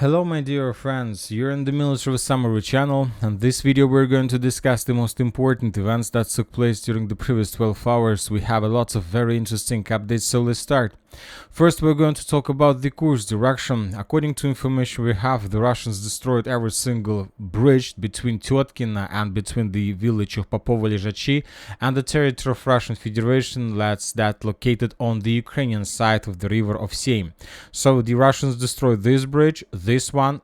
Hello my dear friends, you're in the Military Summary channel, and this video we're going to discuss the most important events that took place during the previous 12 hours. We have a lot of very interesting updates, so let's start. First, we're going to talk about the Kursk direction. According to information we have, the Russians destroyed every single bridge between Tyotkina and between the village of Popovo-Ležachi and the territory of Russian Federation that's located on the Ukrainian side of the river of Seym. So the Russians destroyed this bridge, this one,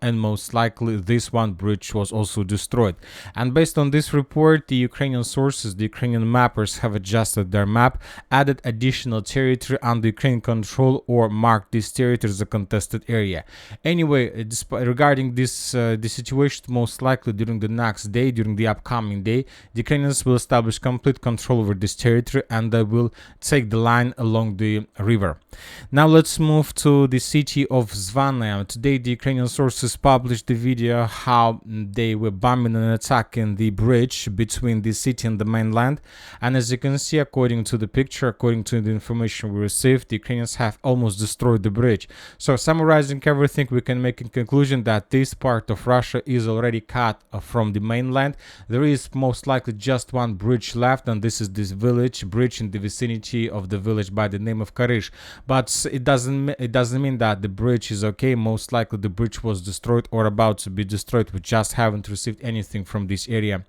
and most likely this one bridge was also destroyed. And based on this report, the Ukrainian sources, the Ukrainian mappers have adjusted their map, added additional territory under Ukrainian control, or marked this territory as a contested area. Anyway, regarding this the situation, most likely during the next day, during the upcoming day, the Ukrainians will establish complete control over this territory and they will take the line along the river. Now let's move to the city of Zvanya. Today the Ukrainian sources published the video how they were bombing and attacking the bridge between the city and the mainland, and as you can see, according to the picture, according to the information we received, the Ukrainians have almost destroyed the bridge. So summarizing everything, we can make a conclusion that this part of Russia is already cut from the mainland. There is most likely just one bridge left, and this is this village bridge in the vicinity of the village by the name of Karish. But it doesn't mean that the bridge is okay. Most likely the bridge was destroyed or about to be destroyed. We just haven't received anything from this area.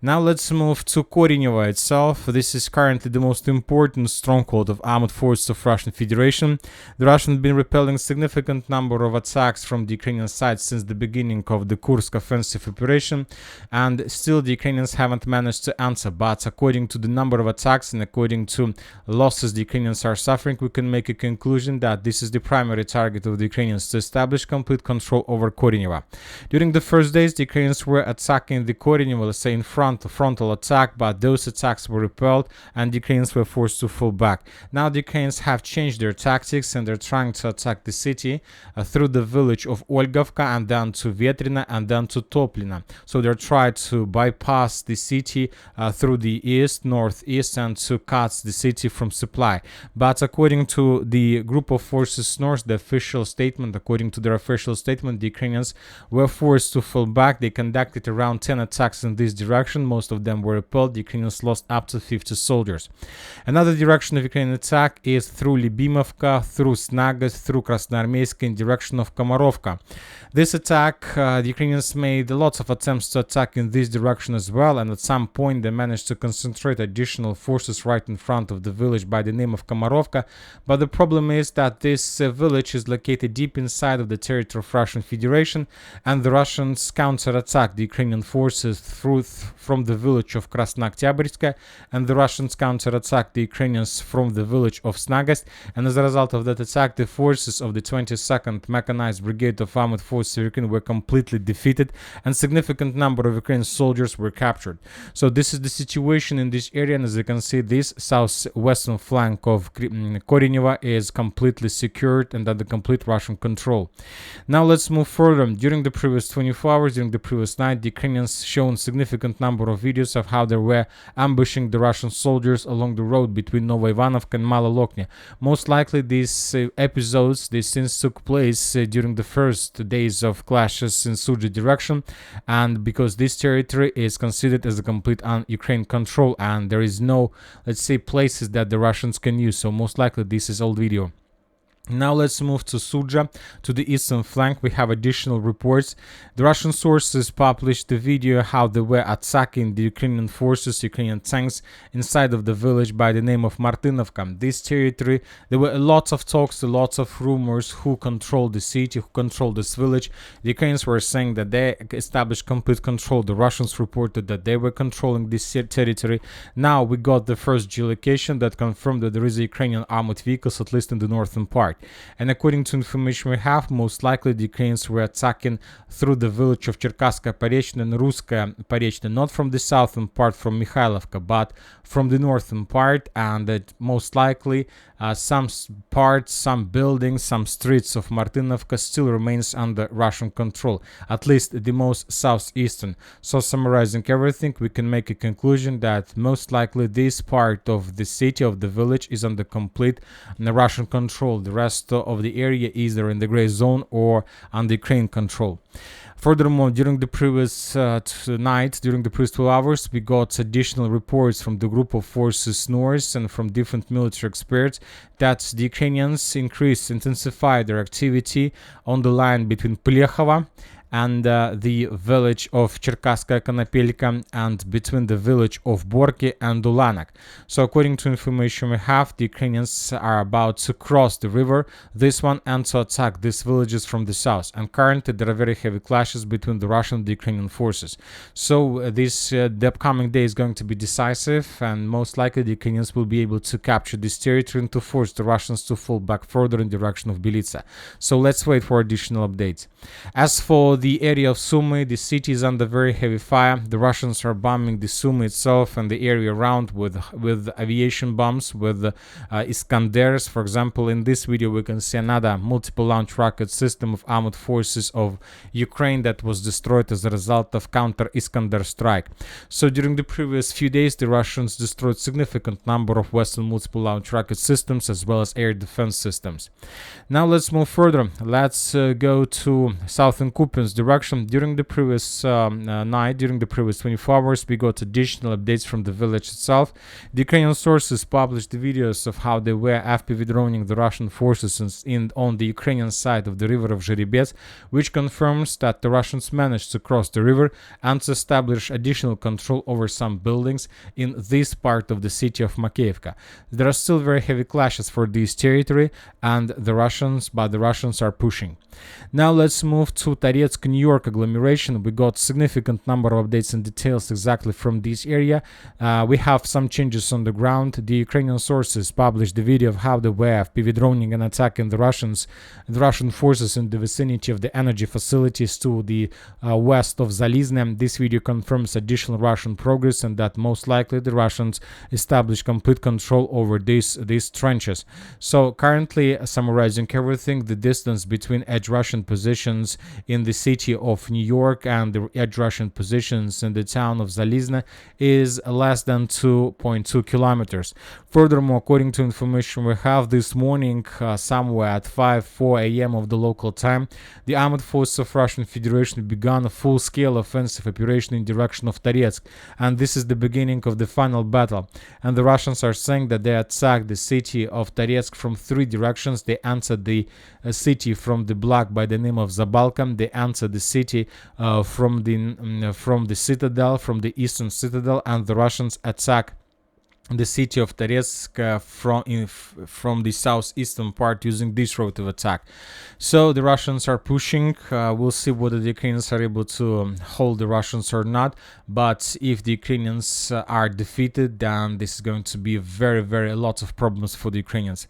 Now let's move to Korenevo itself. This is currently the most important stronghold of armed forces of Russian Federation. The Russians have been repelling significant number of attacks from the Ukrainian side since the beginning of the Kursk offensive operation, and still the Ukrainians haven't managed to answer. But according to the number of attacks and according to losses the Ukrainians are suffering, we can make a conclusion that this is the primary target of the Ukrainians, to establish complete control over Korenevo. During the first days, the Ukrainians were attacking the Korenevo, let's say in front, a frontal attack, but those attacks were repelled and the Ukrainians were forced to fall back. Now the Ukrainians have changed their tactics and they're trying to attack the city through the village of Olgovka and then to Vetrina and then to Toplina. So they're trying to bypass the city through the east, northeast, and to cut the city from supply. But according to the group of forces north, the official statement, according to their official statement, the Ukrainians were forced to fall back. They conducted around 10 attacks in this direction. Most of them were repelled. The Ukrainians lost up to 50 soldiers. Another direction of Ukrainian attack is through Libimovka, through Snagast, through Krasnoarmeysk, in direction of Komarovka. This attack, the Ukrainians made lots of attempts to attack in this direction as well, and at some point they managed to concentrate additional forces right in front of the village by the name of Komarovka. But the problem is that this village is located deep inside of the territory of Russian Federation, and the Russians counterattacked the Ukrainian forces from the village of Krasnooktyabrsky, and the Russians counterattacked the Ukrainians from the village of Snagast, and as a result of that attack, the forces of the 22nd Mechanized Brigade of Armored Forces of Ukraine were completely defeated, and significant number of Ukrainian soldiers were captured. So this is the situation in this area, and as you can see, this southwestern flank of Korenevo is completely secured and under complete Russian control. Now let's move further. During the previous 24 hours, during the previous night, the Ukrainians shown significant number of videos of how they were ambushing the Russian soldiers along the road between Novoivanovka and Maloloknya. Most likely these episodes, these scenes took place during the first days of clashes in Sudzha direction, and because this territory is considered as a complete Ukraine control and there is no, let's say, places that the Russians can use, so most likely this is old video. Now let's move to Sudzha, to the eastern flank. We have additional reports. The Russian sources published the video how they were attacking the Ukrainian forces, Ukrainian tanks inside of the village by the name of Martynovka. This territory, there were lots of talks, lots of rumors who controlled the city, who controlled this village. The Ukrainians were saying that they established complete control. The Russians reported that they were controlling this territory. Now we got the first geolocation that confirmed that there is a Ukrainian armored vehicles, at least in the northern part. And according to information we have, most likely the Ukrainians were attacking through the village of Cherkasskaya Porechna and Russkaya Porechna, not from the southern part from Mikhailovka, but from the northern part, and that most likely some parts, some buildings, some streets of Martynovka still remains under Russian control, at least the most southeastern. So summarizing everything, we can make a conclusion that most likely this part of the city, of the village, is under complete Russian control. The rest of the area either in the gray zone or under Ukraine control. Furthermore, during the previous night, during the previous 12 hours, we got additional reports from the group of forces north and from different military experts that the Ukrainians intensified their activity on the line between Plechova and the village of Cherkasskaya Konopelka and between the village of Borki and Ulanek. So according to information we have, the Ukrainians are about to cross the river, this one, and to attack these villages from the south. And currently there are very heavy clashes between the Russian and the Ukrainian forces. So the upcoming day is going to be decisive, and most likely the Ukrainians will be able to capture this territory and to force the Russians to fall back further in the direction of Belitsa. So let's wait for additional updates. As for the area of Sumy, the city is under very heavy fire. The Russians are bombing the Sumy itself and the area around with aviation bombs, with Iskanders. For example, in this video we can see another multiple launch rocket system of armored forces of Ukraine that was destroyed as a result of counter Iskander strike. So during the previous few days, the Russians destroyed significant number of Western multiple launch rocket systems as well as air defense systems. Now let's move further. Let's go to southern Kupiansk direction. During the previous night, during the previous 24 hours, we got additional updates from the village itself. The Ukrainian sources published the videos of how they were FPV droning the Russian forces on the Ukrainian side of the river of Zherebets, which confirms that the Russians managed to cross the river and to establish additional control over some buildings in this part of the city of Makeyevka. There are still very heavy clashes for this territory, and the Russians are pushing. Now let's move to Toretsk, New York agglomeration. We got significant number of updates and details exactly from this area. We have some changes on the ground. The Ukrainian sources published the video of how they were FPV droning and attacking the Russian forces in the vicinity of the energy facilities to the west of Zalizne. This video confirms additional Russian progress and that most likely the Russians established complete control over these trenches. So currently, summarizing everything, the distance between edge Russian positions in the city of New York and the edge Russian positions in the town of Zalizne is less than 2.2 kilometers. Furthermore, according to information we have this morning, somewhere at 4 a.m. of the local time, the armored forces of Russian Federation began a full-scale offensive operation in direction of Toretsk, and this is the beginning of the final battle. And the Russians are saying that they attacked the city of Toretsk from 3 directions. They entered the city from the block by the name of Zabalka. They entered the city from the citadel, from the eastern citadel, and the Russians attack the city of Toretsk from the southeastern part using this route of attack. So the Russians are pushing. We'll see whether the Ukrainians are able to hold the Russians or not. But if the Ukrainians are defeated, then this is going to be very lots of problems for the Ukrainians.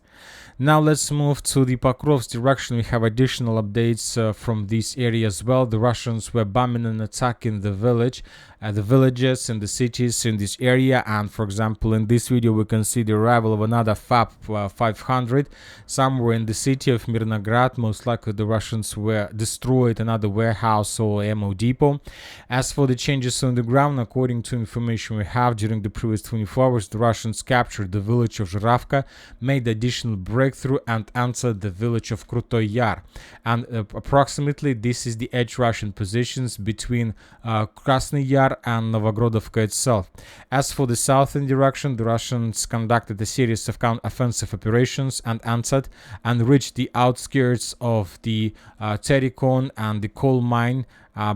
Now let's move to the Pokrovsk direction. We have additional updates from this area as well. The Russians were bombing and attacking the villages and the cities in this area. And for example, in this video we can see the arrival of another FAB 500 somewhere in the city of Mirnograd. Most likely the Russians were destroyed another warehouse or ammo depot. As for the changes on the ground, according to information we have, during the previous 24 hours, the Russians captured the village of Zhiravka, made additional breakthrough and entered the village of Krutoy Yar. And approximately this is the edge Russian positions between Krasny Yar and Novogrodovka itself. As for the southern direction, the Russians conducted a series of counter-offensive operations and entered and reached the outskirts of the Terikon and the coal mine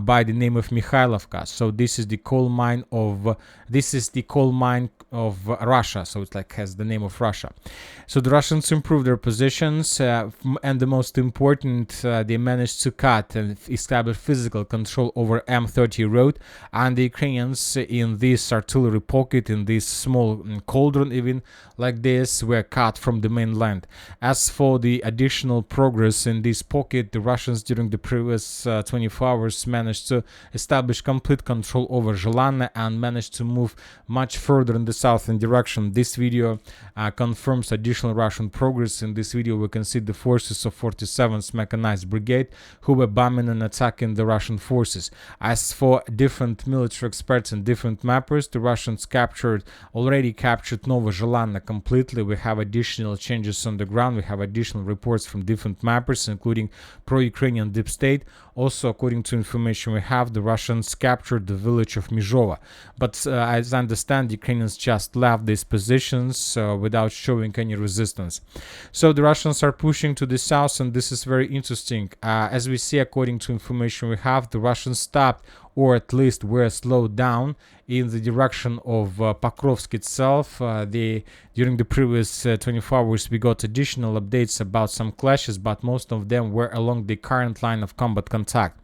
by the name of Mikhailovka. So this is the coal mine of Russia, so it has the name of Russia. So the Russians improved their positions, and the most important, they managed to cut and establish physical control over M30 road, and the Ukrainians in this artillery pocket, in this small cauldron even like this, were cut from the mainland. As for the additional progress in this pocket, the Russians during the previous 24 hours managed to establish complete control over Zhelane and managed to move much further in the southern direction. This video confirms additional Russian progress. In this video we can see the forces of 47th Mechanized Brigade who were bombing and attacking the Russian forces. As for different military experts and different mappers, the Russians already captured Novozhelana completely. We have additional changes on the ground. We have additional reports from different mappers, including pro-Ukrainian deep state. Also, according to information we have, the Russians captured the village of Mizhova. But as I understand, the Ukrainians just left these positions without showing any resistance. So the Russians are pushing to the south, and this is very interesting. As we see, according to information we have, the Russians stopped, or at least were slowed down, in the direction of Pokrovsk itself. During the previous 24 hours we got additional updates about some clashes, but most of them were along the current line of combat contact.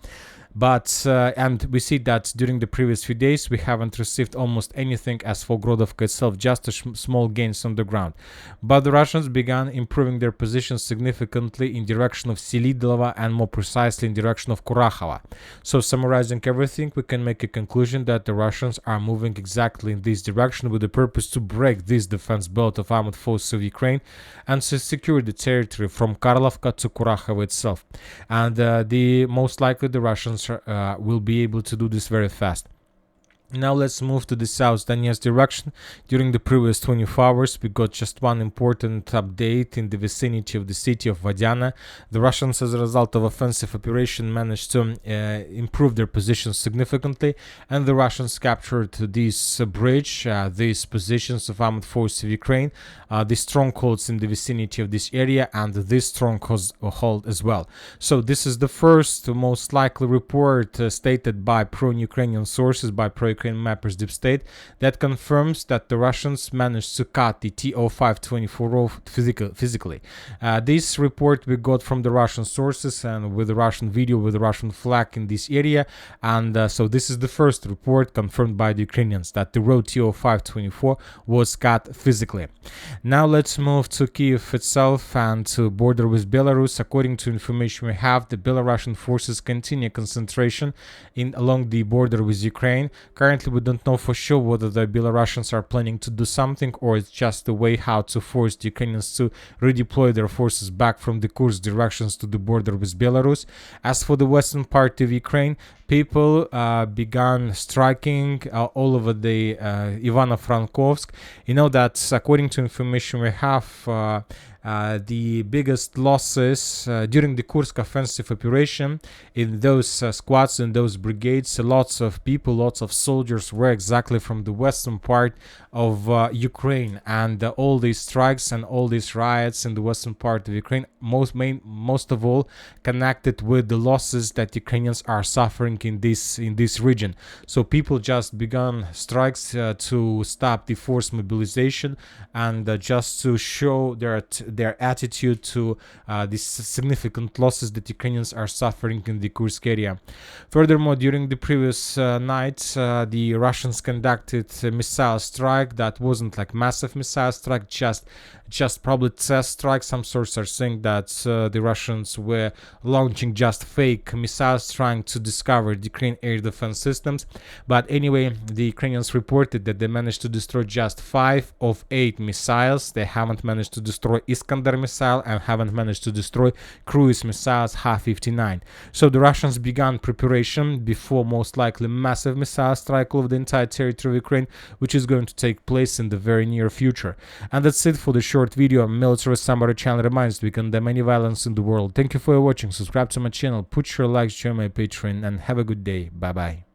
But and we see that during the previous few days we haven't received almost anything as for Grodovka itself, just a small gains on the ground. But the Russians began improving their positions significantly in direction of Selydove and more precisely in direction of Kurakhova. So summarizing everything, we can make a conclusion that the Russians are moving exactly in this direction with the purpose to break this defense belt of armed forces of Ukraine and to secure the territory from Karlovka to Kurakhova itself. And most likely the Russians will be able to do this very fast. Now let's move to the South Donetsk direction. During the previous 24 hours, we got just one important update in the vicinity of the city of Vodyana. The Russians, as a result of offensive operation, managed to improve their positions significantly, and the Russians captured this bridge, these positions of armed forces of Ukraine, the strongholds in the vicinity of this area, and this stronghold as well. So this is the first most likely report stated by pro-Ukrainian sources, by pro-Ukrainian mappers deep state, that confirms that the Russians managed to cut the TO524 physically. This report we got from the Russian sources and with the Russian video with the Russian flag in this area, and so this is the first report confirmed by the Ukrainians that the road TO524 was cut physically. Now let's move to Kiev itself and to border with Belarus. According to information we have, the Belarusian forces continue concentration along the border with Ukraine. Currently we don't know for sure whether the Belarusians are planning to do something or it's just a way how to force the Ukrainians to redeploy their forces back from the Kursk directions to the border with Belarus. As for the western part of Ukraine, people began striking all over the Ivano-Frankivsk. You know that according to information we have, the biggest losses during the Kursk offensive operation in those squads and those brigades, lots of people, lots of soldiers were exactly from the western part of Ukraine, and all these strikes and all these riots in the western part of Ukraine most of all connected with the losses that Ukrainians are suffering in this region. So people just began strikes to stop the forced mobilization and just to show their attitude to these significant losses that Ukrainians are suffering in the Kursk area. Furthermore, during the previous night, the Russians conducted a missile strike that wasn't like massive missile strike, just probably test strike. Some sources are saying that the Russians were launching just fake missiles trying to discover the Ukraine air defense systems. But anyway, the Ukrainians reported that they managed to destroy just 5 of 8 missiles. They haven't managed to destroy Iskander missile and haven't managed to destroy cruise missiles Ha-59. So the Russians began preparation before most likely massive missile strike over the entire territory of Ukraine, which is going to take place in the very near future. And that's it for the short video. Military Summary channel reminds we condemn any violence in the world. Thank you for watching. Subscribe to my channel, put your likes, join my Patreon, and have a good day. Bye bye.